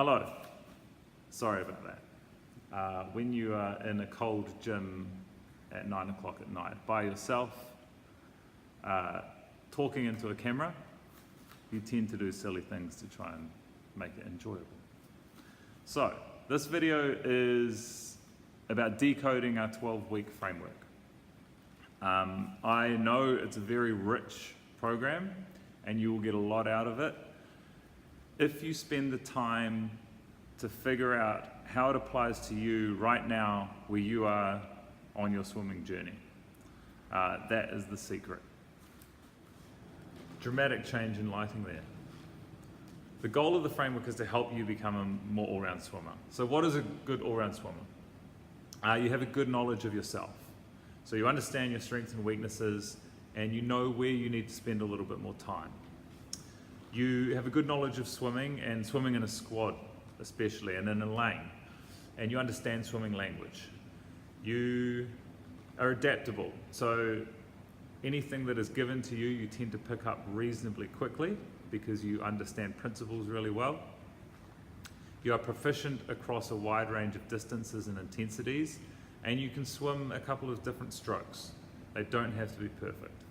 Hello. Sorry about that. When you are in a cold gym at 9 o'clock at night by yourself, talking into a camera, you tend to do silly things to try and make it enjoyable. So, this video is about decoding our 12-week framework. I know it's a very rich program and you will get a lot out of it if you spend the time to figure out how it applies to you right now where you are on your swimming journey. That is the secret. Dramatic change in lighting there. The goal of the framework is to help you become a more all-round swimmer. So what is a good all-round swimmer? You have a good knowledge of yourself. So you understand your strengths and weaknesses, and you know where you need to spend a little bit more time. You have a good knowledge of swimming, and swimming in a squad especially, and in a lane. And you understand swimming language. You are adaptable. So anything that is given to you, you tend to pick up reasonably quickly because you understand principles really well. You are proficient across a wide range of distances and intensities, and you can swim a couple of different strokes. They don't have to be perfect.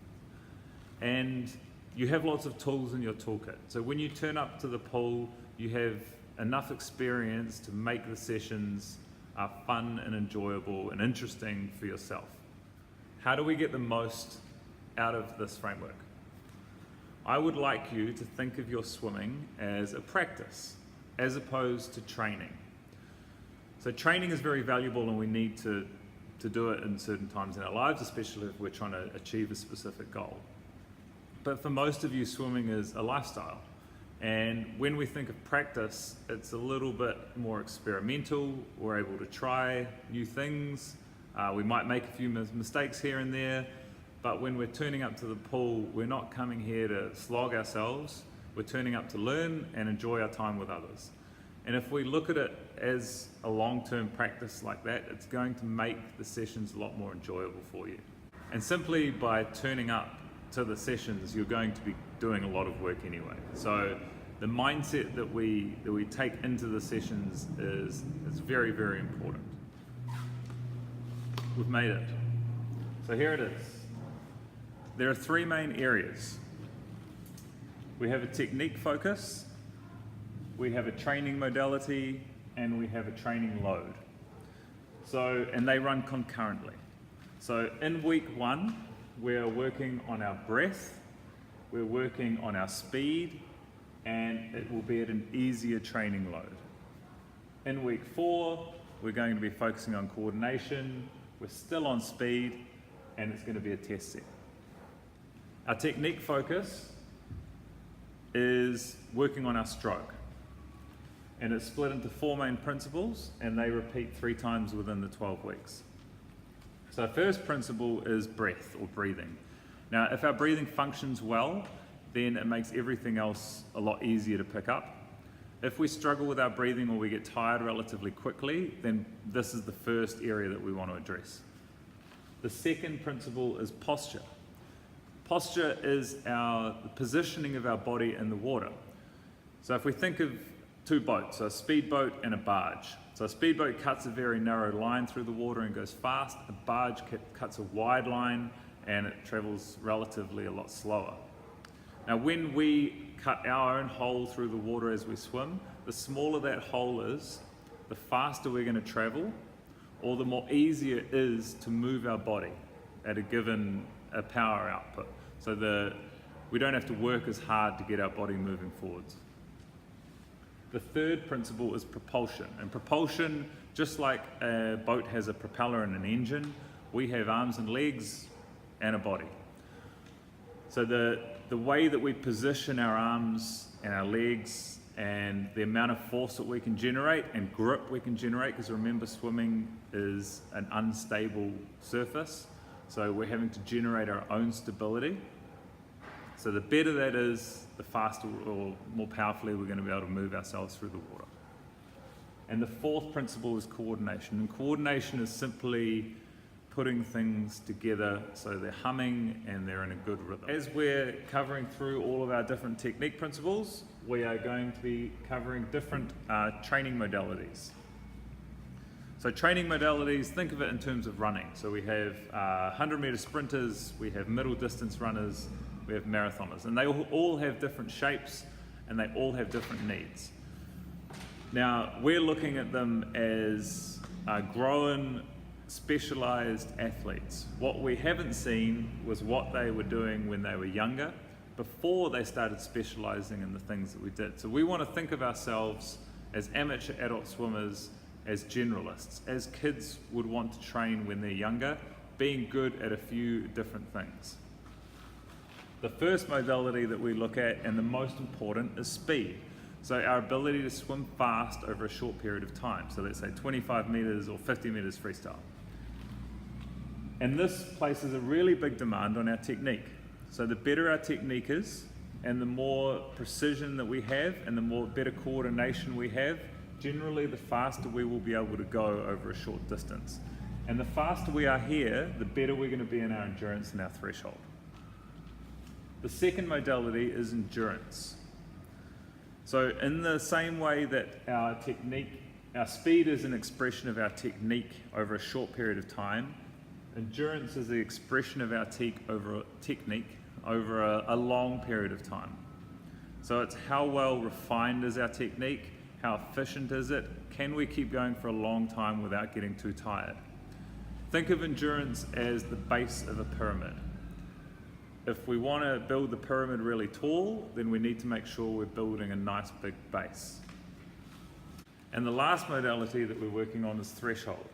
And you have lots of tools in your toolkit. So when you turn up to the pool, you have enough experience to make the sessions fun and enjoyable and interesting for yourself. How do we get the most out of this framework? I would like you to think of your swimming as a practice as opposed to training. So training is very valuable, and we need to do it in certain times in our lives, especially if we're trying to achieve a specific goal. But for most of you, swimming is a lifestyle. And when we think of practice, it's a little bit more experimental. We're able to try new things. We might make a few mistakes here and there, but when we're turning up to the pool, we're not coming here to slog ourselves. We're turning up to learn and enjoy our time with others. And if we look at it as a long-term practice like that, it's going to make the sessions a lot more enjoyable for you. And simply by turning up to the sessions, you're going to be doing a lot of work anyway. So the mindset that we take into the sessions is very, very important. We've made it. So here it is. There are three main areas. We have a technique focus, we have a training modality, and we have a training load. So, and they run concurrently. So in week 1, we're working on our breath, we're working on our speed, and it will be at an easier training load. In week 4, we're going to be focusing on coordination, we're still on speed, and it's going to be a test set. Our technique focus is working on our stroke. And it's split into 4 main principles, and they repeat 3 times within the 12 weeks. So our first principle is breath, or breathing. Now, if our breathing functions well, then it makes everything else a lot easier to pick up. If we struggle with our breathing or we get tired relatively quickly, then this is the first area that we want to address. The second principle is posture. Posture is the positioning of our body in the water. So if we think of 2 boats, so a speedboat and a barge. So a speedboat cuts a very narrow line through the water and goes fast. A barge cuts a wide line and it travels relatively a lot slower. Now when we cut our own hole through the water as we swim, the smaller that hole is, the faster we're going to travel, or the more easier it is to move our body at a given power output. So we don't have to work as hard to get our body moving forwards. The third principle is propulsion. And propulsion, just like a boat has a propeller and an engine, we have arms and legs and a body. So the way that we position our arms and our legs and the amount of force that we can generate and grip we can generate, because remember, swimming is an unstable surface, so we're having to generate our own stability. So the better that is, the faster or more powerfully we're going to be able to move ourselves through the water. And the fourth principle is coordination. And coordination is simply putting things together so they're humming and they're in a good rhythm. As we're covering through all of our different technique principles, we are going to be covering different training modalities. So training modalities, think of it in terms of running. So we have 100-meter sprinters, we have middle distance runners, we have marathoners, and they all have different shapes and they all have different needs. Now, we're looking at them as grown, specialized athletes. What we haven't seen was what they were doing when they were younger, before they started specializing in the things that we did. So we want to think of ourselves as amateur adult swimmers, as generalists, as kids would want to train when they're younger, being good at a few different things. The first modality that we look at, and the most important, is speed. So our ability to swim fast over a short period of time. So let's say 25 meters or 50 meters freestyle. And this places a really big demand on our technique. So the better our technique is, and the more precision that we have, and the more better coordination we have, generally the faster we will be able to go over a short distance. And the faster we are here, the better we're going to be in our endurance and our threshold. The second modality is endurance. So in the same way that our speed is an expression of our technique over a short period of time, endurance is the expression of our technique over a long period of time. So it's how well refined is our technique, how efficient is it, can we keep going for a long time without getting too tired? Think of endurance as the base of a pyramid. If we want to build the pyramid really tall, then we need to make sure we're building a nice big base. And the last modality that we're working on is threshold.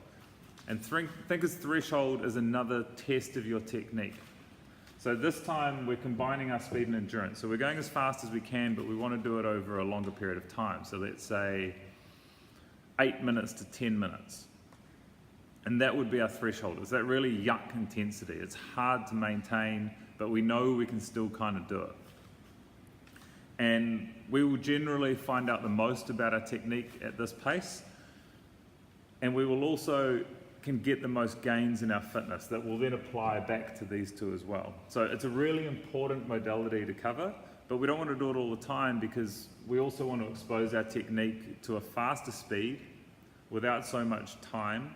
And think of threshold as another test of your technique. So this time we're combining our speed and endurance. So we're going as fast as we can, but we want to do it over a longer period of time. So let's say 8 minutes to 10 minutes. And that would be our threshold. It's that really yuck intensity. It's hard to maintain, but we know we can still kind of do it. And we will generally find out the most about our technique at this pace. And we will also can get the most gains in our fitness that will then apply back to these two as well. So it's a really important modality to cover, but we don't want to do it all the time because we also want to expose our technique to a faster speed without so much time,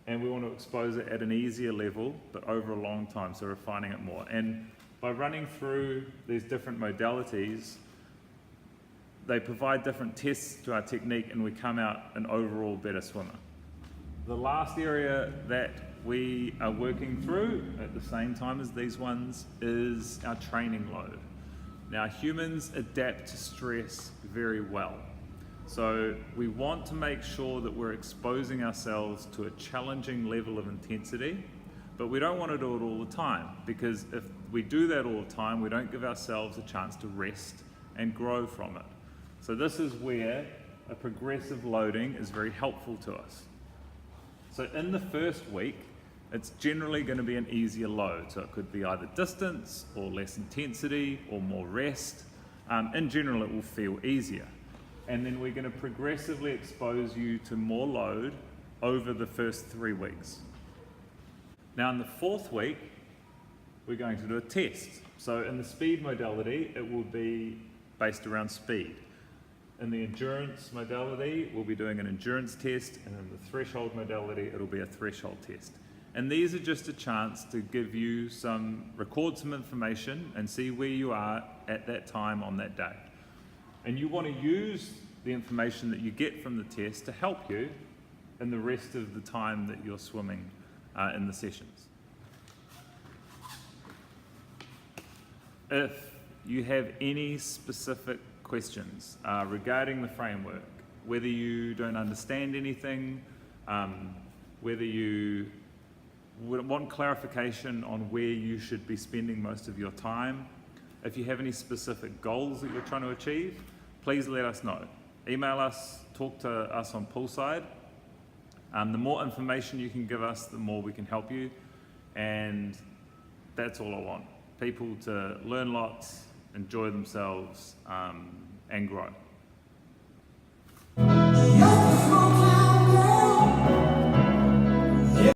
and we want to expose it at an easier level, but over a long time, so refining it more. And by running through these different modalities, they provide different tests to our technique and we come out an overall better swimmer. The last area that we are working through at the same time as these ones is our training load. Now, humans adapt to stress very well. So we want to make sure that we're exposing ourselves to a challenging level of intensity, but we don't want to do it all the time, because if we do that all the time, we don't give ourselves a chance to rest and grow from it. So this is where a progressive loading is very helpful to us. So in the first week, it's generally going to be an easier load. So it could be either distance or less intensity or more rest. In general, it will feel easier. And then we're going to progressively expose you to more load over the first 3 weeks. Now in the fourth week, we're going to do a test. So in the speed modality, it will be based around speed. In the endurance modality, we'll be doing an endurance test, and in the threshold modality, it'll be a threshold test. And these are just a chance to give you record some information and see where you are at that time on that day. And you want to use the information that you get from the test to help you in the rest of the time that you're swimming in the sessions. If you have any specific questions regarding the framework, whether you don't understand anything, whether you want clarification on where you should be spending most of your time, if you have any specific goals that you're trying to achieve, please let us know. Email us, talk to us on Poolside. The more information you can give us, the more we can help you, and that's all I want. People to learn lots, enjoy themselves, and grow.